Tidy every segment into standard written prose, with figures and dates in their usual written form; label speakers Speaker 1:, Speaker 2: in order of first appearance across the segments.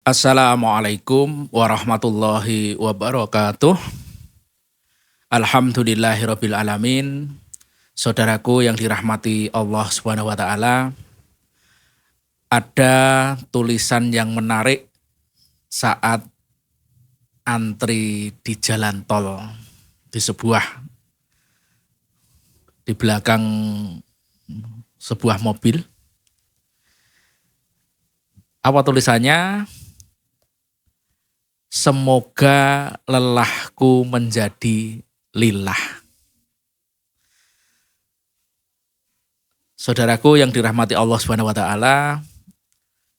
Speaker 1: Assalamualaikum warahmatullahi wabarakatuh. Alhamdulillahirabbil alamin. Saudaraku yang dirahmati Allah Subhanahu wa taala, ada tulisan yang menarik saat antri di jalan tol di belakang sebuah mobil. Apa tulisannya? Semoga lelahku menjadi lillah. Saudaraku yang dirahmati Allah Subhanahu wa taala,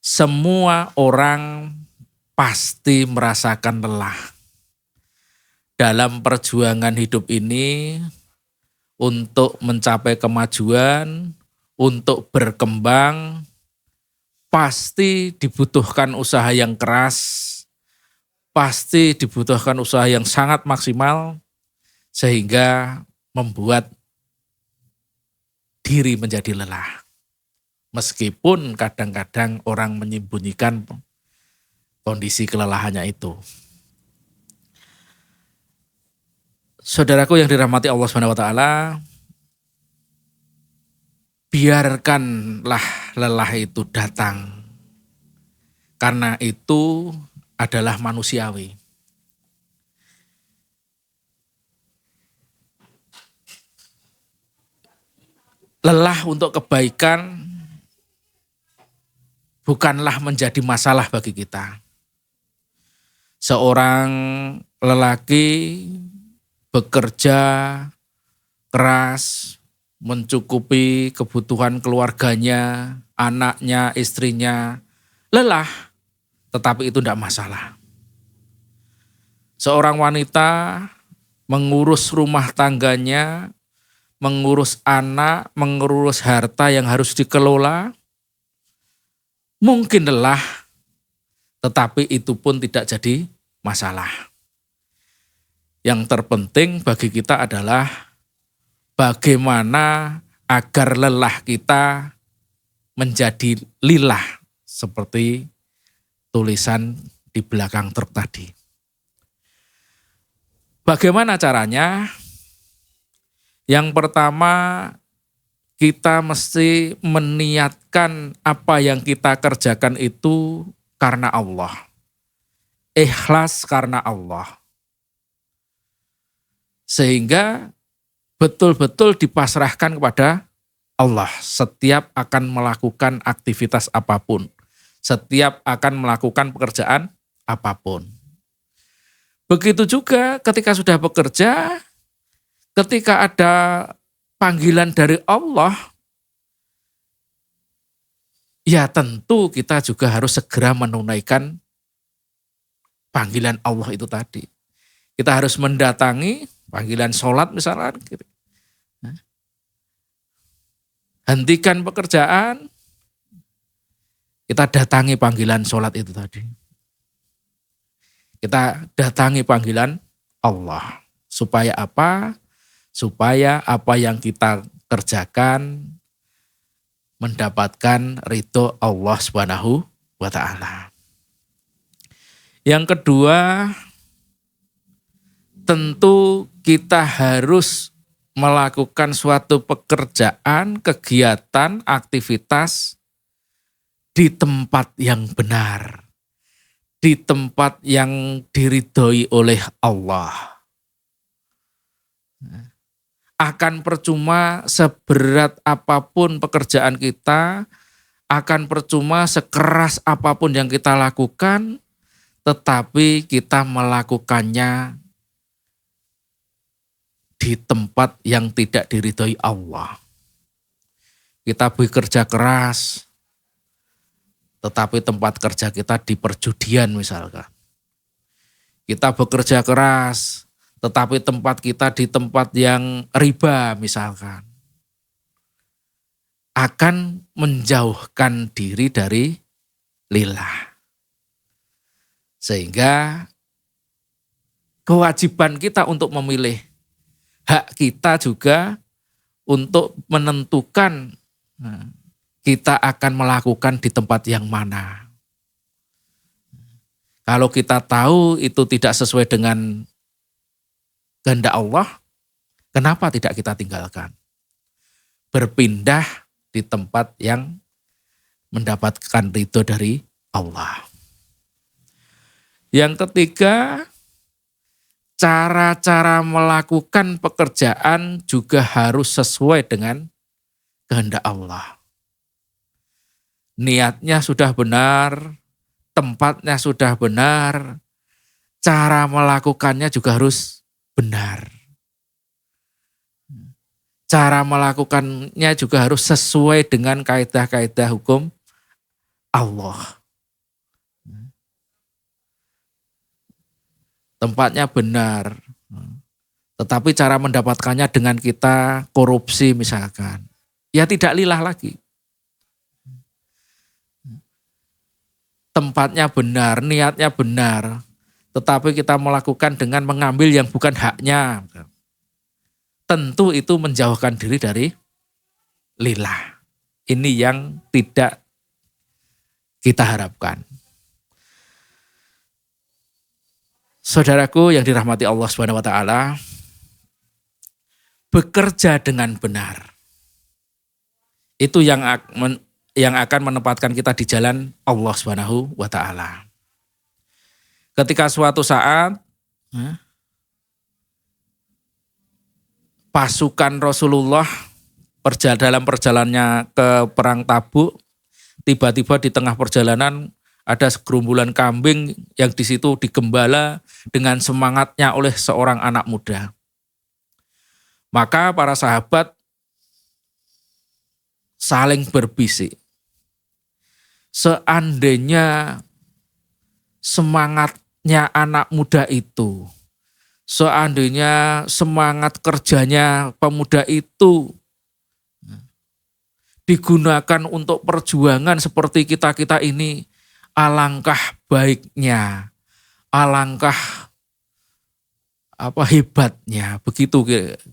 Speaker 1: semua orang pasti merasakan lelah dalam perjuangan hidup ini untuk mencapai kemajuan, untuk berkembang. Pasti dibutuhkan usaha yang keras, pasti dibutuhkan usaha yang sangat maksimal, sehingga membuat diri menjadi lelah. Meskipun kadang-kadang orang menyembunyikan kondisi kelelahannya itu. Saudaraku yang dirahmati Allah Subhanahu wa taala, biarkanlah lelah itu datang. Karena itu adalah manusiawi. Lelah untuk kebaikan bukanlah menjadi masalah bagi kita. Seorang lelaki bekerja keras, mencukupi kebutuhan keluarganya, anaknya, istrinya, lelah, tetapi itu tidak masalah. Seorang wanita mengurus rumah tangganya, mengurus anak, mengurus harta yang harus dikelola, mungkin lelah, tetapi itu pun tidak jadi masalah. Yang terpenting bagi kita adalah bagaimana agar lelah kita menjadi lillah seperti tulisan di belakang truk tadi. Bagaimana caranya? Yang pertama, kita mesti meniatkan apa yang kita kerjakan itu karena Allah. Ikhlas karena Allah. Sehingga betul-betul dipasrahkan kepada Allah setiap akan melakukan aktivitas apapun, setiap akan melakukan pekerjaan apapun. Begitu juga ketika sudah bekerja, ketika ada panggilan dari Allah, ya tentu kita juga harus segera menunaikan panggilan Allah itu tadi. Kita harus mendatangi panggilan sholat misalnya, hentikan pekerjaan, kita datangi panggilan sholat itu tadi. Kita datangi panggilan Allah. Supaya apa? Supaya apa yang kita kerjakan mendapatkan ridho Allah Subhanahu wa taala. Yang kedua, tentu kita harus melakukan suatu pekerjaan, kegiatan, aktivitas di tempat yang benar, di tempat yang diridhoi oleh Allah. Akan percuma seberat apapun pekerjaan kita, akan percuma sekeras apapun yang kita lakukan, tetapi kita melakukannya di tempat yang tidak diridhoi Allah. Kita bekerja keras, tetapi tempat kerja kita di perjudian misalkan. Kita bekerja keras, tetapi tempat kita di tempat yang riba misalkan. Akan menjauhkan diri dari lillah. Sehingga kewajiban kita untuk memilih, hak kita juga untuk menentukan kita akan melakukan di tempat yang mana. Kalau kita tahu itu tidak sesuai dengan kehendak Allah, kenapa tidak kita tinggalkan? Berpindah di tempat yang mendapatkan ridho dari Allah. Yang ketiga, cara-cara melakukan pekerjaan juga harus sesuai dengan kehendak Allah. Niatnya sudah benar, tempatnya sudah benar, cara melakukannya juga harus benar. Cara melakukannya juga harus sesuai dengan kaidah-kaidah hukum Allah. Tempatnya benar, tetapi cara mendapatkannya dengan kita korupsi misalkan, ya tidak lillah lagi. Tempatnya benar, niatnya benar, tetapi kita melakukan dengan mengambil yang bukan haknya. Tentu itu menjauhkan diri dari lillah. Ini yang tidak kita harapkan. Saudaraku yang dirahmati Allah Subhanahu wa taala, bekerja dengan benar. Itu yang akan menempatkan kita di jalan Allah Subhanahu wa taala. Ketika suatu saat pasukan Rasulullah dalam perjalanannya ke perang Tabuk, tiba-tiba di tengah perjalanan ada segerombolan kambing yang di situ digembala dengan semangatnya oleh seorang anak muda. Maka para sahabat saling berbisik. Seandainya semangatnya anak muda itu, seandainya semangat kerjanya pemuda itu digunakan untuk perjuangan seperti kita-kita ini, alangkah baiknya, alangkah hebatnya. Begitu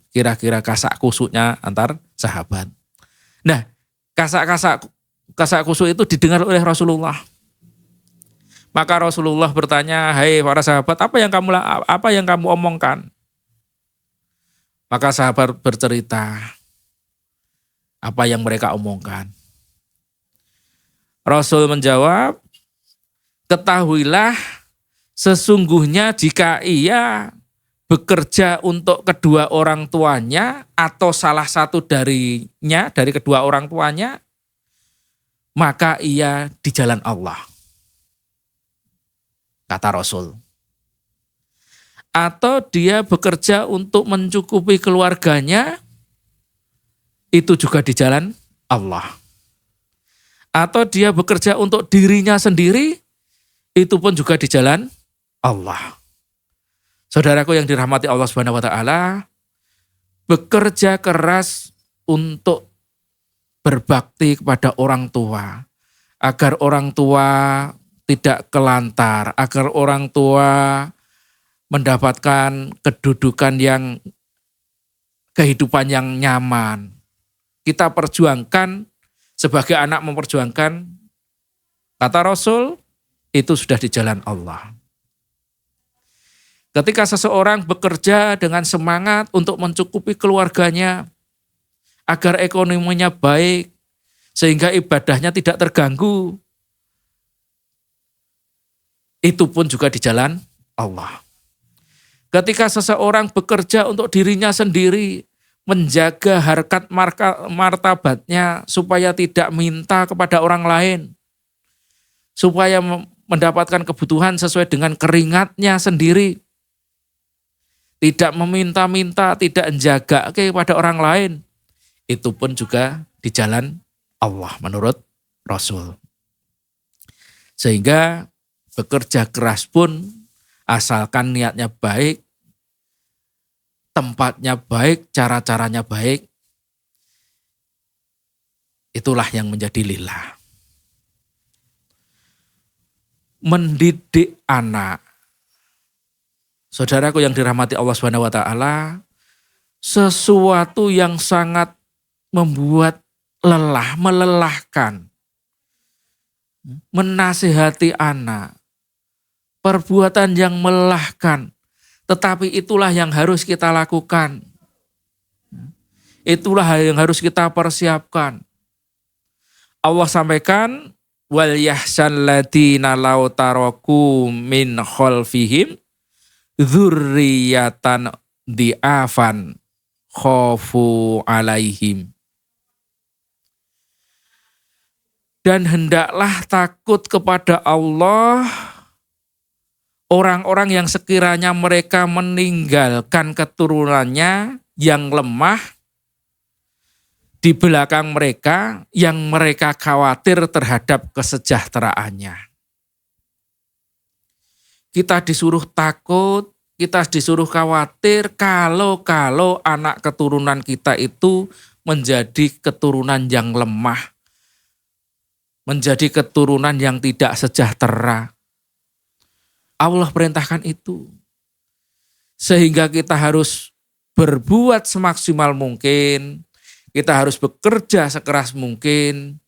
Speaker 1: kira-kira kasak kusuknya antar sahabat. Nah, kasak kusuk itu didengar oleh Rasulullah. Maka Rasulullah bertanya, "Hai para sahabat, apa yang kamu omongkan?" Maka sahabat bercerita apa yang mereka omongkan. Rasul menjawab, "Ketahuilah sesungguhnya jika ia bekerja untuk kedua orang tuanya atau salah satu dari kedua orang tuanya, maka ia di jalan Allah," kata Rasul. Atau dia bekerja untuk mencukupi keluarganya, itu juga di jalan Allah. Atau dia bekerja untuk dirinya sendiri, itu pun juga di jalan Allah. Saudaraku yang dirahmati Allah Subhanahu wa taala, bekerja keras untuk berbakti kepada orang tua, agar orang tua tidak kelantar, agar orang tua mendapatkan kehidupan yang nyaman. Kita perjuangkan sebagai anak memperjuangkan, kata Rasul, itu sudah di jalan Allah. Ketika seseorang bekerja dengan semangat untuk mencukupi keluarganya, agar ekonominya baik, sehingga ibadahnya tidak terganggu, itu pun juga di jalan Allah. Ketika seseorang bekerja untuk dirinya sendiri, menjaga harkat martabatnya supaya tidak minta kepada orang lain, supaya mendapatkan kebutuhan sesuai dengan keringatnya sendiri, tidak meminta-minta, tidak menjaga kepada orang lain, itu pun juga di jalan Allah menurut Rasul. Sehingga bekerja keras pun asalkan niatnya baik, tempatnya baik, cara-caranya baik, itulah yang menjadi lillah. Mendidik anak, saudaraku yang dirahmati Allah Subhanahu wa taala, sesuatu yang sangat membuat lelah, melelahkan. Menasihati anak, perbuatan yang melelahkan. Tetapi itulah yang harus kita lakukan. Itulah yang harus kita persiapkan. Allah sampaikan, wal yahsan ladina law taraku min khalfihim dzurriyyatan di'afan khafu alaihim. Dan hendaklah takut kepada Allah orang-orang yang sekiranya mereka meninggalkan keturunannya yang lemah di belakang mereka, yang mereka khawatir terhadap kesejahteraannya. Kita disuruh takut, kita disuruh khawatir kalau anak keturunan kita itu menjadi keturunan yang lemah, menjadi keturunan yang tidak sejahtera. Allah perintahkan itu. Sehingga kita harus berbuat semaksimal mungkin, kita harus bekerja sekeras mungkin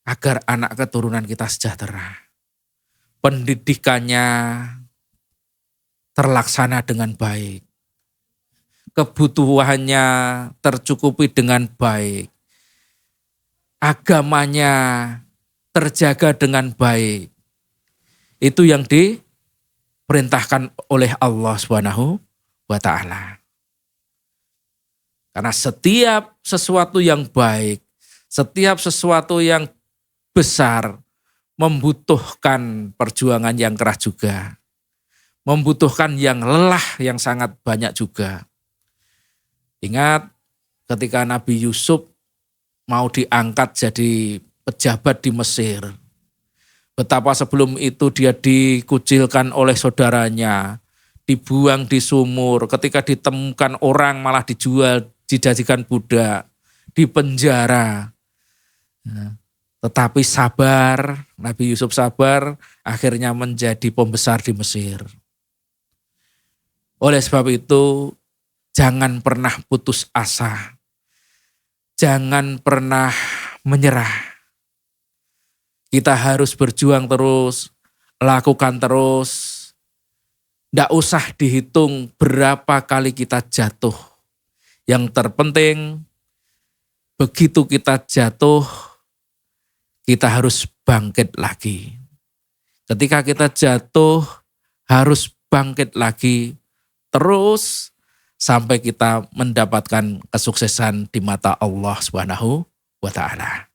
Speaker 1: agar anak keturunan kita sejahtera. Pendidikannya terlaksana dengan baik. Kebutuhannya tercukupi dengan baik. Agamanya terjaga dengan baik. Itu yang diperintahkan oleh Allah Subhanahu wa Ta'ala. Karena setiap sesuatu yang baik, setiap sesuatu yang besar membutuhkan perjuangan yang keras juga. Membutuhkan yang lelah yang sangat banyak juga. Ingat ketika Nabi Yusuf mau diangkat jadi pejabat di Mesir. Betapa sebelum itu dia dikucilkan oleh saudaranya, dibuang di sumur, ketika ditemukan orang malah dijual, dijadikan budak, dipenjara. Tetapi sabar, Nabi Yusuf sabar, akhirnya menjadi pembesar di Mesir. Oleh sebab itu, jangan pernah putus asa. Jangan pernah menyerah. Kita harus berjuang terus, lakukan terus. Tidak usah dihitung berapa kali kita jatuh. Yang terpenting, begitu kita jatuh, kita harus bangkit lagi. Ketika kita jatuh, harus bangkit lagi terus sampai kita mendapatkan kesuksesan di mata Allah Subhanahu wa Ta'ala.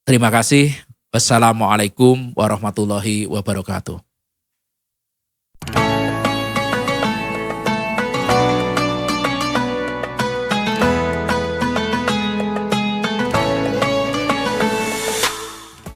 Speaker 1: Terima kasih. Wassalamualaikum warahmatullahi wabarakatuh.